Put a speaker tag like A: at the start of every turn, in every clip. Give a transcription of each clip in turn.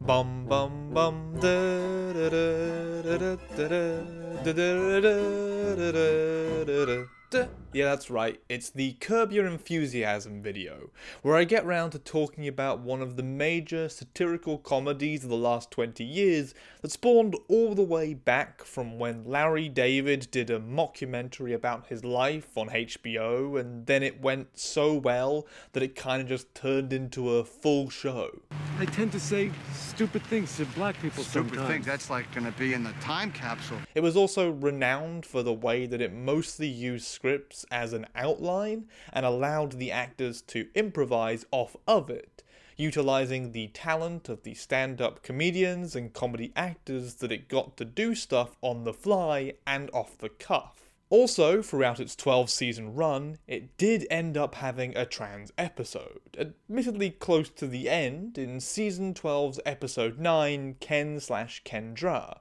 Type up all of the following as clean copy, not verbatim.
A: Bum bum bum da da da da da da da da da da. Yeah, that's right, it's the Curb Your Enthusiasm video, where I get round to talking about one of the major satirical comedies of the last 20 years that spawned all the way back from when Larry David did a mockumentary about his life on HBO, and then it went so well that it kind of just turned into a full show.
B: I tend to say stupid things to black people sometimes.
C: Stupid things, that's like gonna be in the time capsule.
A: It was also renowned for the way that it mostly used scripts as an outline and allowed the actors to improvise off of it, utilizing the talent of the stand-up comedians and comedy actors that it got to do stuff on the fly and off the cuff. Also, throughout its 12-season run, it did end up having a trans episode, admittedly close to the end in Season 12's Episode 9, Ken/Kendra.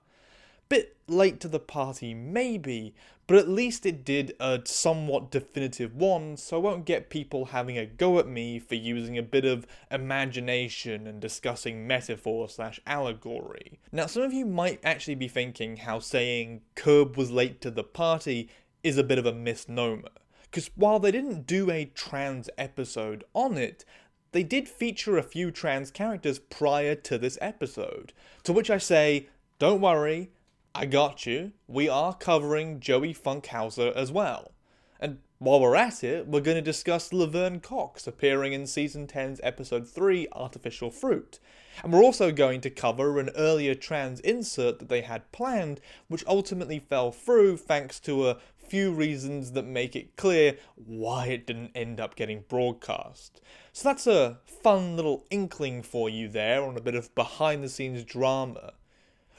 A: Bit late to the party maybe, but at least it did a somewhat definitive one, so I won't get people having a go at me for using a bit of imagination and discussing metaphor/allegory. Now, some of you might actually be thinking how saying Curb was late to the party is a bit of a misnomer, because while they didn't do a trans episode on it, they did feature a few trans characters prior to this episode, to which I say, don't worry, I got you, we are covering Joey Funkhouser as well. And while we're at it, we're going to discuss Laverne Cox appearing in Season 10's Episode 3, Artificial Fruit. And we're also going to cover an earlier trans insert that they had planned, which ultimately fell through thanks to a few reasons that make it clear why it didn't end up getting broadcast. So that's a fun little inkling for you there on a bit of behind the scenes drama.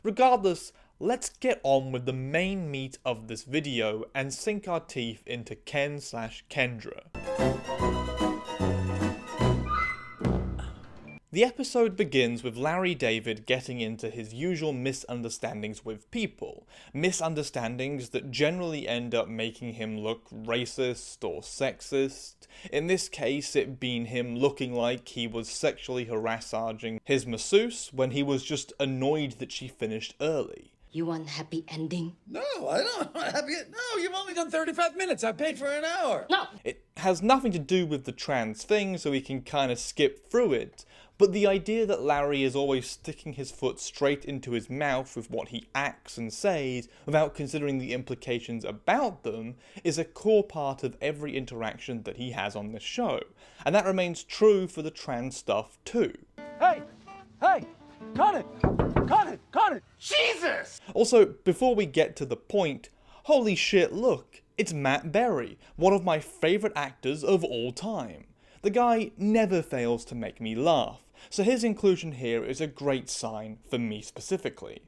A: Regardless, let's get on with the main meat of this video and sink our teeth into Ken/Kendra. The episode begins with Larry David getting into his usual misunderstandings with people. Misunderstandings that generally end up making him look racist or sexist. In this case, it being him looking like he was sexually harassing his masseuse when he was just annoyed that she finished early.
D: You want happy ending?
E: No, I don't want happy. No, you've only done 35 minutes. I paid for an hour.
D: No.
A: It has nothing to do with the trans thing, so we can kind of skip through it. But the idea that Larry is always sticking his foot straight into his mouth with what he acts and says without considering the implications about them is a core part of every interaction that he has on this show. And that remains true for the trans stuff too.
B: Hey! Cut it!
E: Jesus!
A: Also, before we get to the point, holy shit, look, it's Matt Berry, one of my favourite actors of all time. The guy never fails to make me laugh, so his inclusion here is a great sign for me specifically.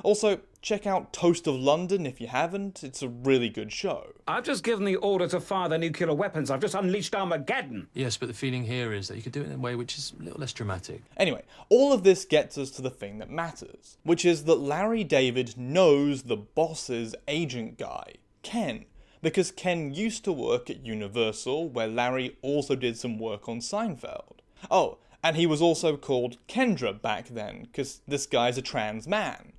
A: Also, check out Toast of London if you haven't, it's a really good show.
F: I've just given the order to fire the nuclear weapons. I've just unleashed Armageddon.
G: Yes, but the feeling here is that you could do it in a way which is a little less dramatic.
A: Anyway, all of this gets us to the thing that matters, which is that Larry David knows the boss's agent guy, Ken, because Ken used to work at Universal, where Larry also did some work on Seinfeld. Oh, and he was also called Kendra back then, because this guy's a trans man.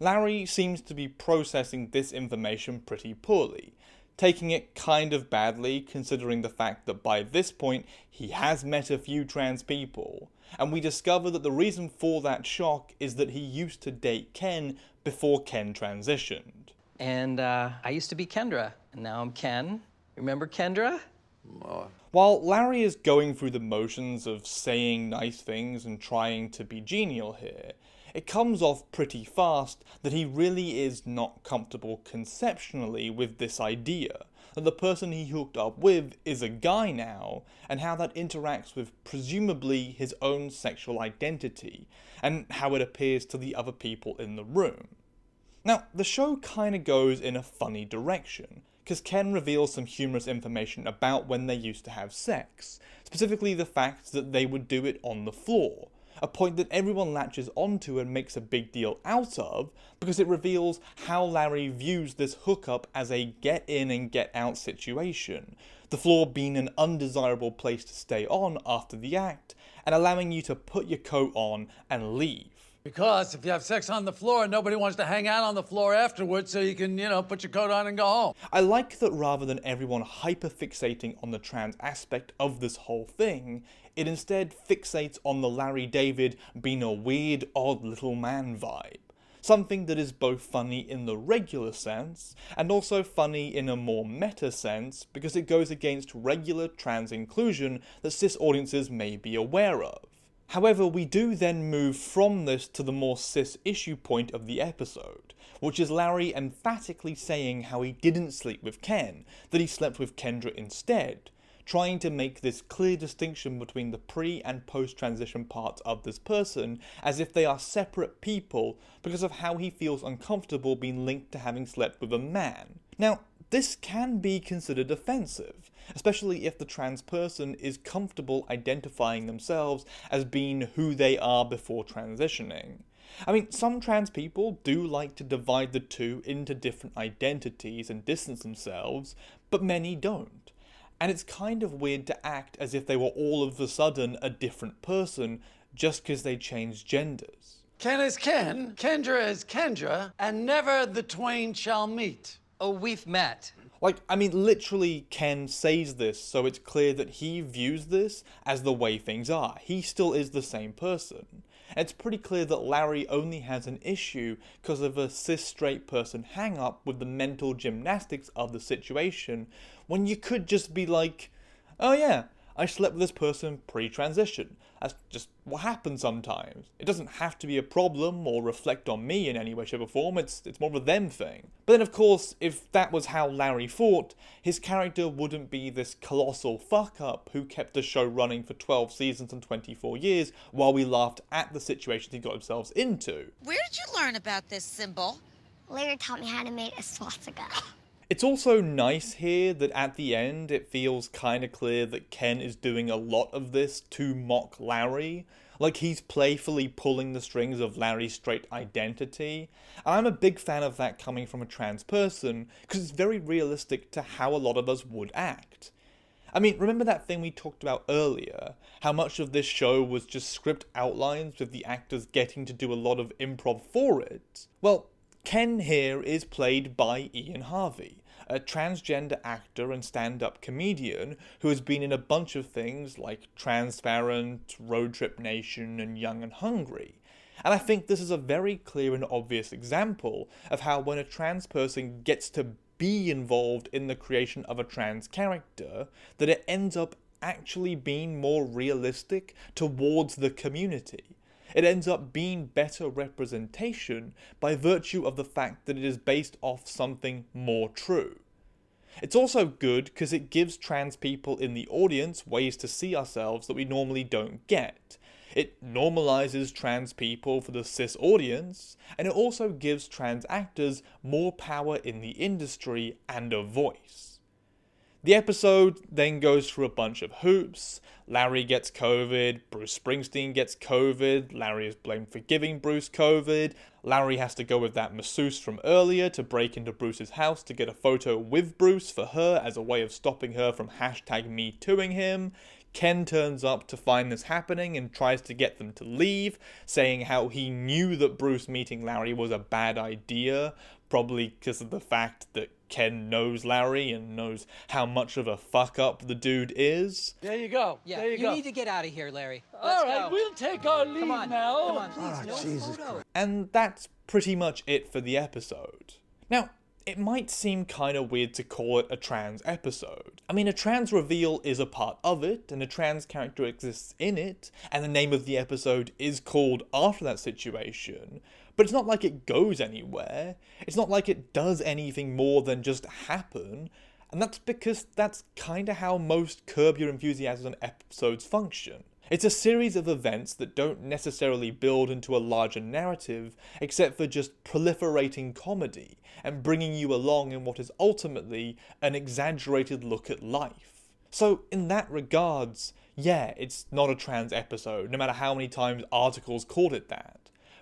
A: Larry seems to be processing this information pretty poorly, taking it kind of badly considering the fact that by this point he has met a few trans people, and we discover that the reason for that shock is that he used to date Ken before Ken transitioned.
H: And I used to be Kendra, and now I'm Ken. Remember Kendra?
A: While Larry is going through the motions of saying nice things and trying to be genial here, it comes off pretty fast that he really is not comfortable conceptually with this idea, that the person he hooked up with is a guy now, and how that interacts with presumably his own sexual identity, and how it appears to the other people in the room. Now, the show kinda goes in a funny direction, because Ken reveals some humorous information about when they used to have sex, specifically the fact that they would do it on the floor, a point that everyone latches onto and makes a big deal out of, because it reveals how Larry views this hookup as a get in and get out situation, the floor being an undesirable place to stay on after the act, and allowing you to put your coat on and leave.
E: Because if you have sex on the floor, nobody wants to hang out on the floor afterwards, so you can, put your coat on and go home.
A: I like that rather than everyone hyper-fixating on the trans aspect of this whole thing, it instead fixates on the Larry David being a weird, odd little man vibe. Something that is both funny in the regular sense, and also funny in a more meta sense, because it goes against regular trans inclusion that cis audiences may be aware of. However, we do then move from this to the more cis issue point of the episode, which is Larry emphatically saying how he didn't sleep with Ken, that he slept with Kendra instead, trying to make this clear distinction between the pre- and post-transition parts of this person as if they are separate people because of how he feels uncomfortable being linked to having slept with a man. Now, this can be considered offensive, especially if the trans person is comfortable identifying themselves as being who they are before transitioning. I mean, some trans people do like to divide the two into different identities and distance themselves, but many don't. And it's kind of weird to act as if they were all of a sudden a different person just because they changed genders.
E: Ken is Ken, Kendra is Kendra, and never the twain shall meet.
H: Oh, we've met.
A: Literally Ken says this, so it's clear that he views this as the way things are. He still is the same person. And it's pretty clear that Larry only has an issue because of a cis straight person hang up with the mental gymnastics of the situation, when you could just be like, oh yeah, I slept with this person pre-transition. That's just what happens sometimes. It doesn't have to be a problem or reflect on me in any way, shape or form, it's more of a them thing. But then of course, if that was how Larry thought, his character wouldn't be this colossal fuck-up who kept the show running for 12 seasons and 24 years while we laughed at the situations he got himself into.
D: Where did you learn about this symbol?
I: Larry taught me how to make a swastika.
A: It's also nice here that at the end it feels kinda clear that Ken is doing a lot of this to mock Larry. Like he's playfully pulling the strings of Larry's straight identity. And I'm a big fan of that coming from a trans person, because it's very realistic to how a lot of us would act. I mean, remember that thing we talked about earlier? How much of this show was just script outlines with the actors getting to do a lot of improv for it? Well, Ken here is played by Ian Harvey, a transgender actor and stand-up comedian who has been in a bunch of things like Transparent, Road Trip Nation, and Young and Hungry. And I think this is a very clear and obvious example of how when a trans person gets to be involved in the creation of a trans character, that it ends up actually being more realistic towards the community. It ends up being better representation by virtue of the fact that it is based off something more true. It's also good because it gives trans people in the audience ways to see ourselves that we normally don't get. It normalizes trans people for the cis audience, and it also gives trans actors more power in the industry and a voice. The episode then goes through a bunch of hoops. Larry gets COVID, Bruce Springsteen gets COVID, Larry is blamed for giving Bruce COVID, Larry has to go with that masseuse from earlier to break into Bruce's house to get a photo with Bruce for her as a way of stopping her from #MeTooing him. Ken turns up to find this happening and tries to get them to leave, saying how he knew that Bruce meeting Larry was a bad idea, probably because of the fact that Ken knows Larry and knows how much of a fuck-up the dude is.
E: There you go.
H: Yeah,
E: there you go.
H: need to get out of here, Larry.
E: All right, we'll take our leave
H: Come on,
E: now.
H: come on, please, no photo.
A: And that's pretty much it for the episode. Now, it might seem kinda weird to call it a trans episode. I mean, a trans reveal is a part of it, and a trans character exists in it, and the name of the episode is called after that situation, but it's not like it goes anywhere. It's not like it does anything more than just happen, and that's because that's kinda how most Curb Your Enthusiasm episodes function. It's a series of events that don't necessarily build into a larger narrative, except for just proliferating comedy and bringing you along in what is ultimately an exaggerated look at life. So in that regards, yeah, it's not a trans episode, no matter how many times articles called it that.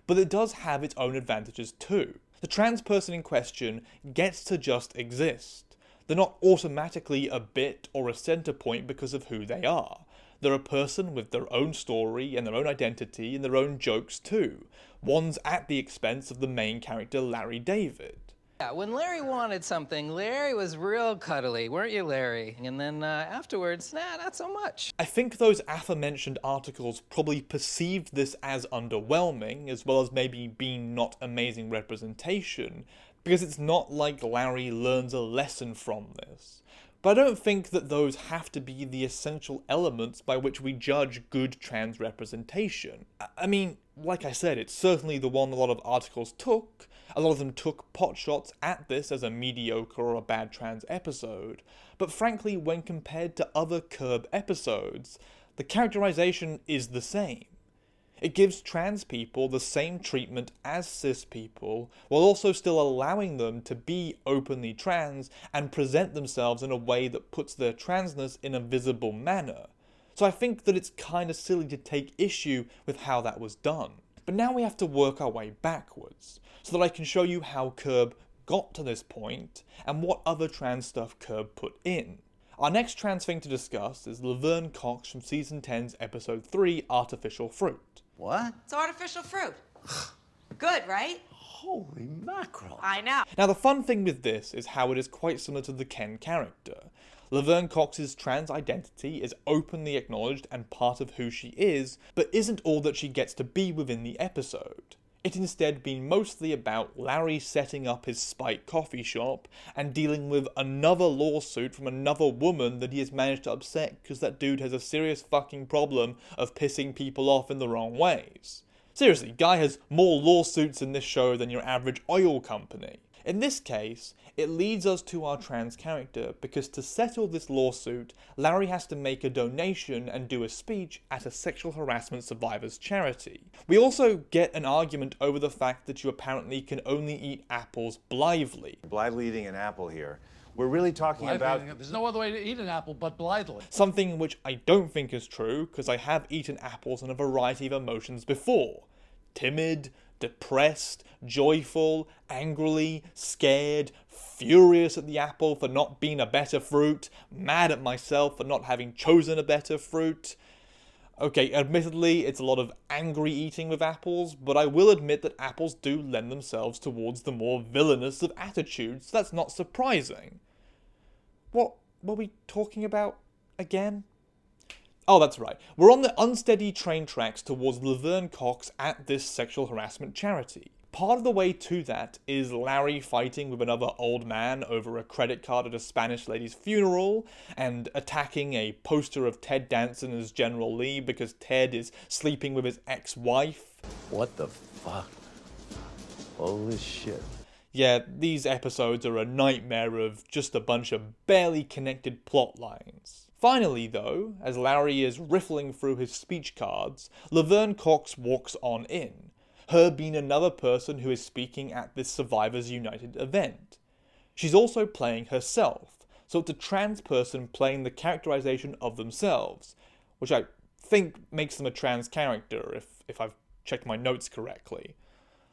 A: But it does have its own advantages too. The trans person in question gets to just exist. They're not automatically a bit or a center point because of who they are. They're a person with their own story and their own identity and their own jokes too. One's at the expense of the main character, Larry David.
H: Yeah, when Larry wanted something, Larry was real cuddly, weren't you, Larry? And then afterwards, nah, not so much.
A: I think those aforementioned articles probably perceived this as underwhelming, as well as maybe being not amazing representation, because it's not like Larry learns a lesson from this. But I don't think that those have to be the essential elements by which we judge good trans representation. I mean, like I said, it's certainly the one a lot of articles took. A lot of them took potshots at this as a mediocre or a bad trans episode. But frankly, when compared to other Curb episodes, the characterization is the same. It gives trans people the same treatment as cis people, while also still allowing them to be openly trans and present themselves in a way that puts their transness in a visible manner. So I think that it's kinda silly to take issue with how that was done. But now we have to work our way backwards, so that I can show you how Curb got to this point, and what other trans stuff Curb put in. Our next trans thing to discuss is Laverne Cox from Season 10's Episode 3, Artificial Fruit.
C: What?
D: It's artificial fruit. Good, right?
B: Holy mackerel.
D: I know.
A: Now the fun thing with this is how it is quite similar to the Ken character. Laverne Cox's trans identity is openly acknowledged and part of who she is, but isn't all that she gets to be within the episode. It instead being mostly about Larry setting up his Spike coffee shop and dealing with another lawsuit from another woman that he has managed to upset because that dude has a serious fucking problem of pissing people off in the wrong ways. Seriously, guy has more lawsuits in this show than your average oil company. In this case, it leads us to our trans character because to settle this lawsuit, Larry has to make a donation and do a speech at a sexual harassment survivors charity. We also get an argument over the fact that you apparently can only eat apples blithely.
J: Blithely eating an apple here. We're really talking about...
E: There's no other way to eat an apple but blithely.
A: Something which I don't think is true because I have eaten apples in a variety of emotions before. Timid, depressed, joyful, angrily, scared, furious at the apple for not being a better fruit, mad at myself for not having chosen a better fruit. Okay, admittedly, it's a lot of angry eating with apples, but I will admit that apples do lend themselves towards the more villainous of attitudes, so that's not surprising. What were we talking about again? Oh, that's right. We're on the unsteady train tracks towards Laverne Cox at this sexual harassment charity. Part of the way to that is Larry fighting with another old man over a credit card at a Spanish lady's funeral, and attacking a poster of Ted Danson as General Lee because Ted is sleeping with his ex-wife.
B: What the fuck? Holy shit.
A: Yeah, these episodes are a nightmare of just a bunch of barely connected plot lines. Finally, though, as Larry is riffling through his speech cards, Laverne Cox walks on in, her being another person who is speaking at this Survivors United event. She's also playing herself, so it's a trans person playing the characterization of themselves, which I think makes them a trans character, if I've checked my notes correctly.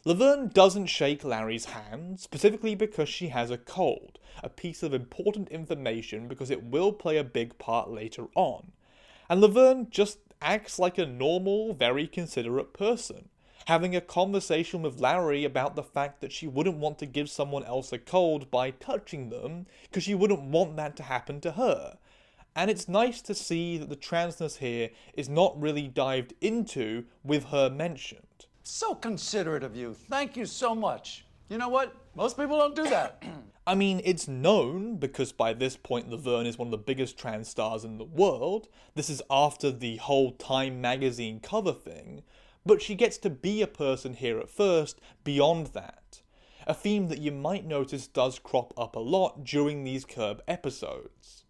A: Laverne doesn't shake Larry's hand, specifically because she has a cold, a piece of important information because it will play a big part later on. And Laverne just acts like a normal, very considerate person, having a conversation with Larry about the fact that she wouldn't want to give someone else a cold by touching them, because she wouldn't want that to happen to her. And it's nice to see that the transness here is not really dived into with her mentioned.
E: So considerate of you. Thank you so much. You know what? Most people don't do that.
A: I mean, it's known, because by this point Laverne is one of the biggest trans stars in the world. This is after the whole Time magazine cover thing. But she gets to be a person here at first, beyond that. A theme that you might notice does crop up a lot during these Curb episodes.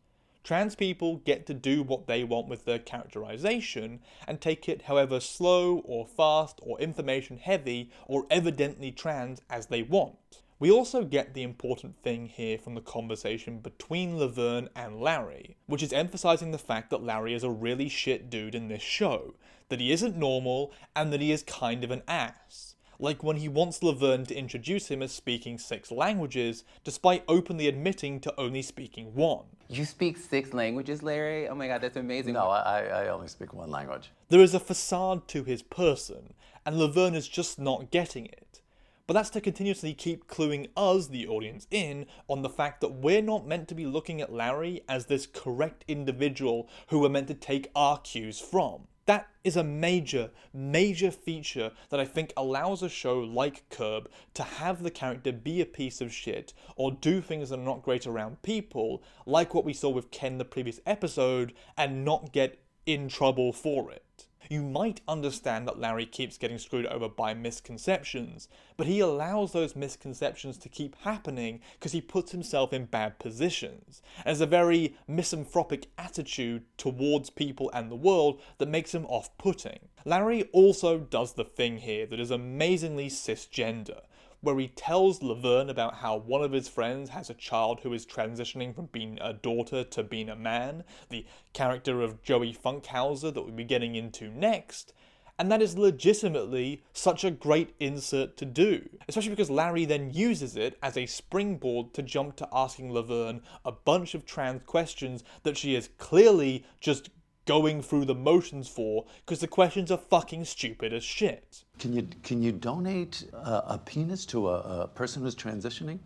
A: Trans people get to do what they want with their characterization, and take it however slow or fast or information heavy or evidently trans as they want. We also get the important thing here from the conversation between Laverne and Larry, which is emphasizing the fact that Larry is a really shit dude in this show, that he isn't normal, and that he is kind of an ass. like when he wants Laverne to introduce him as speaking 6 languages, despite openly admitting to only speaking 1.
H: You speak 6 languages, Larry? Oh my God, that's amazing.
E: No, I only speak 1 language.
A: There is a facade to his person, and Laverne is just not getting it. But that's to continuously keep cluing us, the audience, in on the fact that we're not meant to be looking at Larry as this correct individual who we're meant to take our cues from. That is a major, major feature that I think allows a show like Curb to have the character be a piece of shit or do things that are not great around people, like what we saw with Ken the previous episode, and not get in trouble for it. You might understand that Larry keeps getting screwed over by misconceptions, but he allows those misconceptions to keep happening because he puts himself in bad positions, and has a very misanthropic attitude towards people and the world that makes him off-putting. Larry also does the thing here that is amazingly cisgender, where he tells Laverne about how one of his friends has a child who is transitioning from being a daughter to being a man, the character of Joey Funkhouser that we'll be getting into next, and that is legitimately such a great insert to do, especially because Larry then uses it as a springboard to jump to asking Laverne a bunch of trans questions that she is clearly just going through the motions for, because the questions are fucking stupid as shit.
K: Can you donate a penis to a person who's transitioning?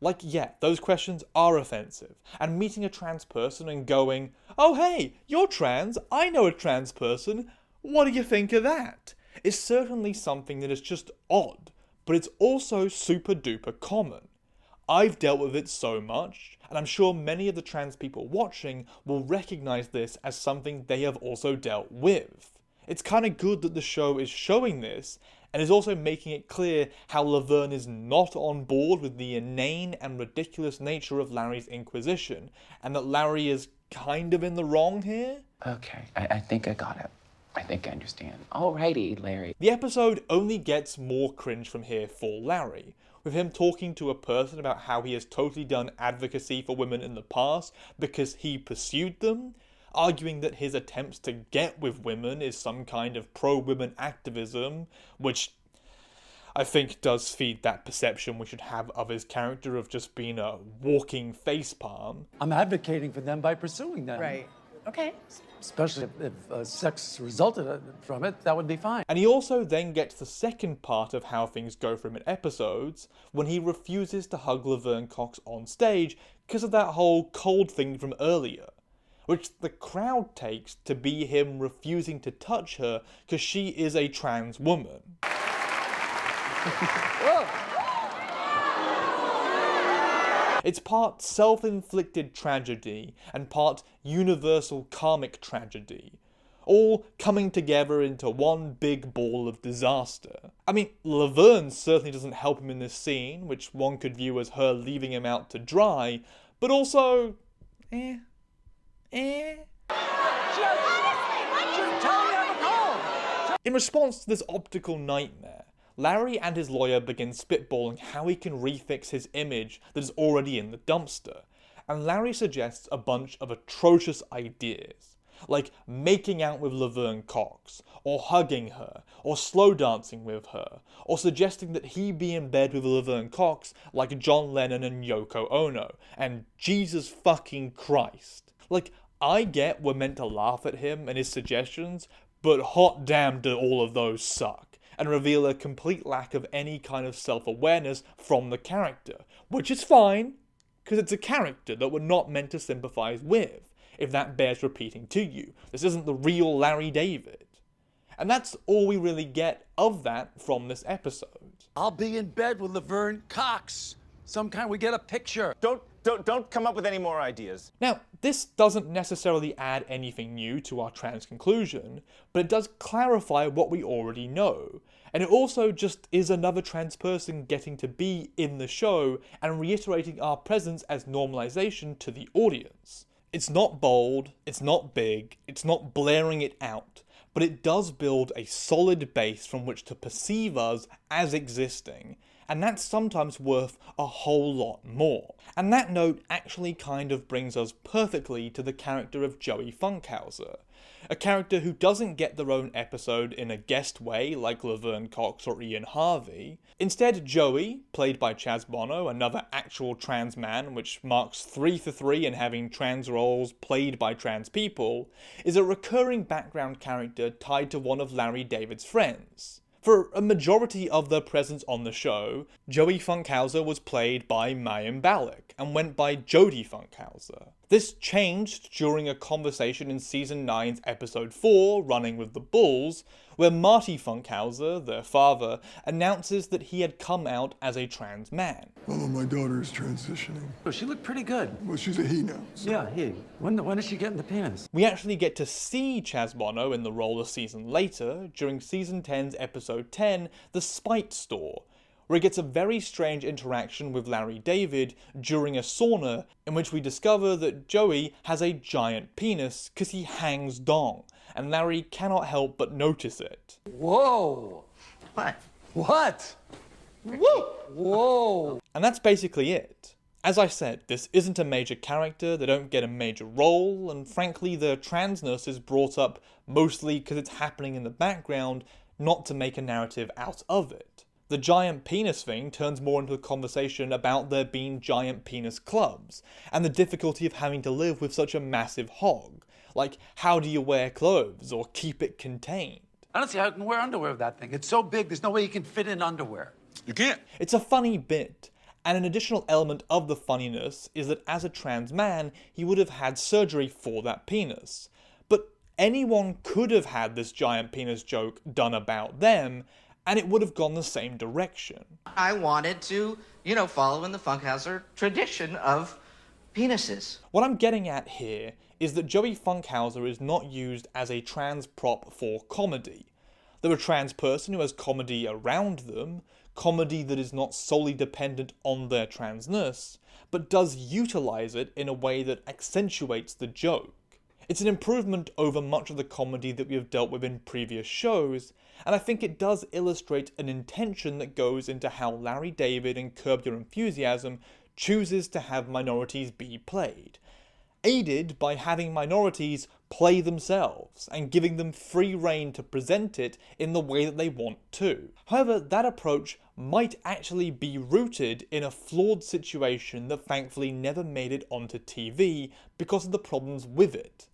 A: Like, yeah, those questions are offensive. And meeting a trans person and going, oh hey, you're trans, I know a trans person, what do you think of that? Is certainly something that is just odd, but it's also super duper common. I've dealt with it so much, and I'm sure many of the trans people watching will recognise this as something they have also dealt with. It's kind of good that the show is showing this, and is also making it clear how Laverne is not on board with the inane and ridiculous nature of Larry's inquisition, and that Larry is kind of in the wrong here.
H: Okay, I think I got it. I think I understand. Alrighty, Larry.
A: The episode only gets more cringe from here for Larry, with him talking to a person about how he has totally done advocacy for women in the past because he pursued them, arguing that his attempts to get with women is some kind of pro-women activism, which I think does feed that perception we should have of his character of just being a walking facepalm.
E: I'm advocating for them by pursuing them.
D: Right. Okay.
E: Especially if sex resulted from it, that would be fine.
A: And he also then gets the second part of how things go for him in episodes, when he refuses to hug Laverne Cox on stage because of that whole cold thing from earlier, which the crowd takes to be him refusing to touch her because she is a trans woman. It's part self-inflicted tragedy and part universal karmic tragedy, all coming together into one big ball of disaster. I mean, Laverne certainly doesn't help him in this scene, which one could view as her leaving him out to dry, but also, In response to this optical nightmare, Larry and his lawyer begin spitballing how he can refix his image that is already in the dumpster, and Larry suggests a bunch of atrocious ideas, like making out with Laverne Cox, or hugging her, or slow dancing with her, or suggesting that he be in bed with Laverne Cox like John Lennon and Yoko Ono, and Jesus fucking Christ. Like, I get we're meant to laugh at him and his suggestions, but hot damn do all of those suck, and reveal a complete lack of any kind of self-awareness from the character, which is fine, because it's a character that we're not meant to sympathise with, if that bears repeating to you. This isn't the real Larry David. And that's all we really get of that from this episode.
E: I'll be in bed with Laverne Cox. Some kind we get a picture.
J: Don't come up with any more ideas.
A: Now, this doesn't necessarily add anything new to our trans conclusion, but it does clarify what we already know, and it also just is another trans person getting to be in the show and reiterating our presence as normalization to the audience. It's not bold, it's not big, it's not blaring it out, but it does build a solid base from which to perceive us as existing, and that's sometimes worth a whole lot more. And that note actually kind of brings us perfectly to the character of Joey Funkhouser, a character who doesn't get their own episode in a guest way like Laverne Cox or Ian Harvey. Instead, Joey, played by Chaz Bono, another actual trans man, which marks 3 for 3 in having trans roles played by trans people, is a recurring background character tied to one of Larry David's friends. For a majority of their presence on the show, Joey Funkhouser was played by Mayim Bialik and went by Jodie Funkhouser. This changed during a conversation in Season 9's Episode 4, Running with the Bulls, where Marty Funkhouser, their father, announces that he had come out as a trans man.
L: Although my daughter is transitioning.
B: Oh, she looked pretty good.
L: Well, she's a he now. So.
B: Yeah, he. When is she getting the penis?
A: We actually get to see Chaz Bono in the role a season later, during Season 10's Episode 10, The Spite Store, where he gets a very strange interaction with Larry David during a sauna, in which we discover that Joey has a giant penis because he hangs dong, and Larry cannot help but notice it.
E: Whoa!
C: What?
E: What?
C: Woo!
E: Whoa!
A: And that's basically it. As I said, this isn't a major character, they don't get a major role, and frankly the transness is brought up mostly because it's happening in the background, not to make a narrative out of it. The giant penis thing turns more into a conversation about there being giant penis clubs, and the difficulty of having to live with such a massive hog. Like, how do you wear clothes, or keep it contained?
E: I don't see how you can wear underwear with that thing. It's so big, there's no way you can fit in underwear.
J: You can't.
A: It's a funny bit, and an additional element of the funniness is that as a trans man, he would have had surgery for that penis. But anyone could have had this giant penis joke done about them, and it would have gone the same direction.
M: I wanted to, follow in the Funkhouser tradition of penises.
A: What I'm getting at here is that Joey Funkhouser is not used as a trans prop for comedy. They're a trans person who has comedy around them, comedy that is not solely dependent on their transness, but does utilize it in a way that accentuates the joke. It's an improvement over much of the comedy that we have dealt with in previous shows, and I think it does illustrate an intention that goes into how Larry David in Curb Your Enthusiasm chooses to have minorities be played, aided by having minorities play themselves and giving them free rein to present it in the way that they want to. However, that approach might actually be rooted in a flawed situation that thankfully never made it onto TV because of the problems with it.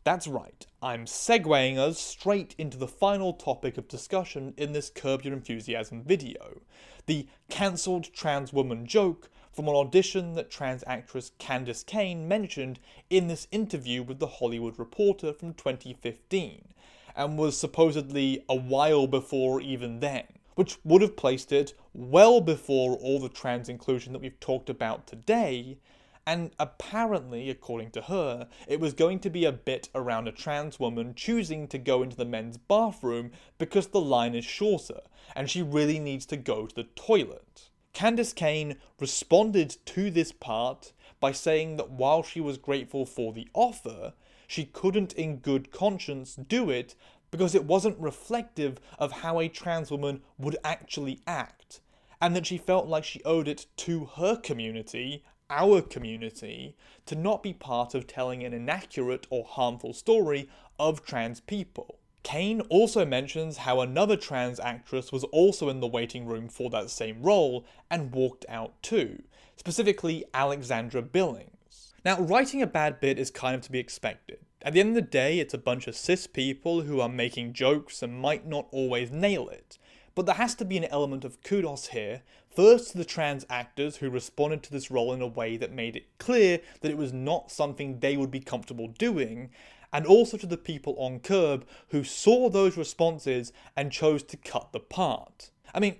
A: That's right, I'm segueing us straight into the final topic of discussion in this Curb Your Enthusiasm video, the cancelled trans woman joke from an audition that trans actress Candice Kane mentioned in this interview with The Hollywood Reporter from 2015, and was supposedly a while before even then, which would have placed it well before all the trans inclusion that we've talked about today. And apparently, according to her, it was going to be a bit around a trans woman choosing to go into the men's bathroom because the line is shorter, and she really needs to go to the toilet. Candice Kane responded to this part by saying that while she was grateful for the offer, she couldn't in good conscience do it because it wasn't reflective of how a trans woman would actually act, and that she felt like she owed it to her community, our community, to not be part of telling an inaccurate or harmful story of trans people. Kane also mentions how another trans actress was also in the waiting room for that same role and walked out too, specifically Alexandra Billings. Now, writing a bad bit is kind of to be expected. At the end of the day, it's a bunch of cis people who are making jokes and might not always nail it. But there has to be an element of kudos here, first to the trans actors who responded to this role in a way that made it clear that it was not something they would be comfortable doing, and also to the people on Curb who saw those responses and chose to cut the part. I mean,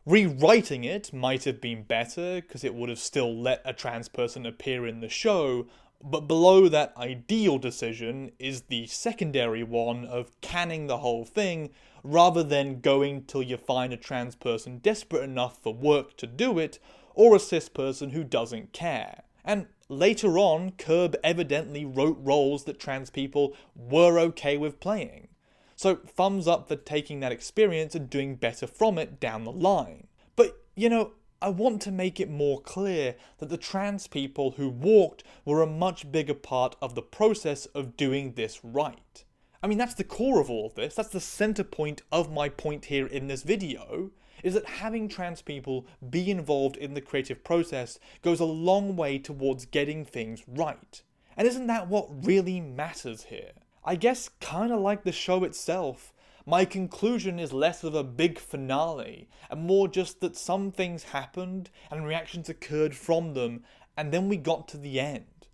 A: rewriting it might have been better, because it would have still let a trans person appear in the show, but below that ideal decision is the secondary one of canning the whole thing, rather than going till you find a trans person desperate enough for work to do it, or a cis person who doesn't care. And later on, Curb evidently wrote roles that trans people were okay with playing. So thumbs up for taking that experience and doing better from it down the line. But you know, I want to make it more clear that the trans people who walked were a much bigger part of the process of doing this right. I mean, that's the core of all of this. That's the center point of my point here in this video, is that having trans people be involved in the creative process goes a long way towards getting things right. And isn't that what really matters here? I guess kinda like the show itself, my conclusion is less of a big finale, and more just that some things happened and reactions occurred from them, and then we got to the end.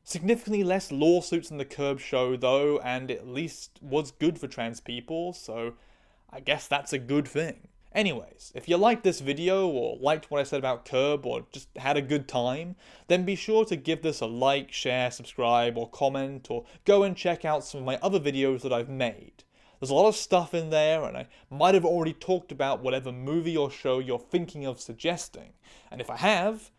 A: Significantly less lawsuits in the Curb show though, and at least was good for trans people, so I guess that's a good thing. Anyways, if you liked this video, or liked what I said about Curb, or just had a good time, then be sure to give this a like, share, subscribe, or comment, or go and check out some of my other videos that I've made. There's a lot of stuff in there, and I might have already talked about whatever movie or show you're thinking of suggesting, and if I have,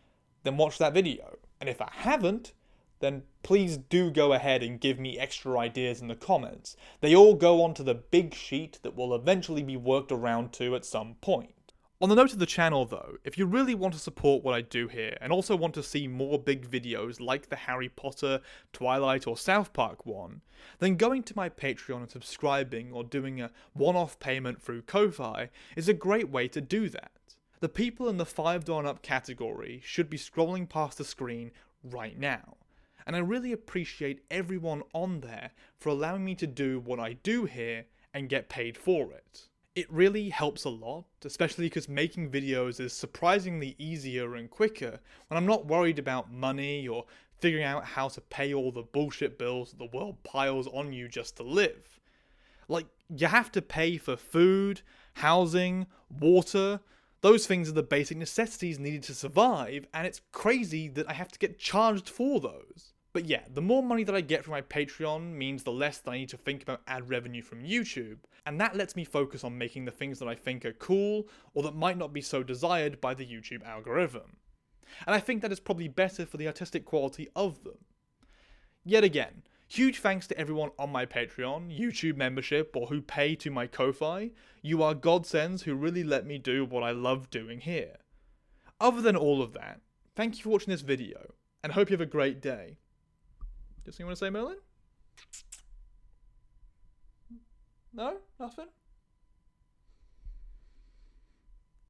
A: then watch that video, and if I haven't, then please do go ahead and give me extra ideas in the comments. They all go onto the big sheet that will eventually be worked around to at some point. On the note of the channel though, if you really want to support what I do here, and also want to see more big videos like the Harry Potter, Twilight or South Park one, then going to my Patreon and subscribing or doing a one-off payment through Ko-Fi is a great way to do that. The people in the $5 and up category should be scrolling past the screen right now. And I really appreciate everyone on there for allowing me to do what I do here and get paid for it. It really helps a lot, especially because making videos is surprisingly easier and quicker when I'm not worried about money or figuring out how to pay all the bullshit bills that the world piles on you just to live. Like, you have to pay for food, housing, water. Those things are the basic necessities needed to survive, and it's crazy that I have to get charged for those. But yeah, the more money that I get from my Patreon means the less that I need to think about ad revenue from YouTube, and that lets me focus on making the things that I think are cool, or that might not be so desired by the YouTube algorithm. And I think that is probably better for the artistic quality of them. Yet again, huge thanks to everyone on my Patreon, YouTube membership, or who pay to my Ko-Fi. You are godsends who really let me do what I love doing here. Other than all of that, thank you for watching this video, and hope you have a great day. Just something you want to say, Merlin? No? Nothing?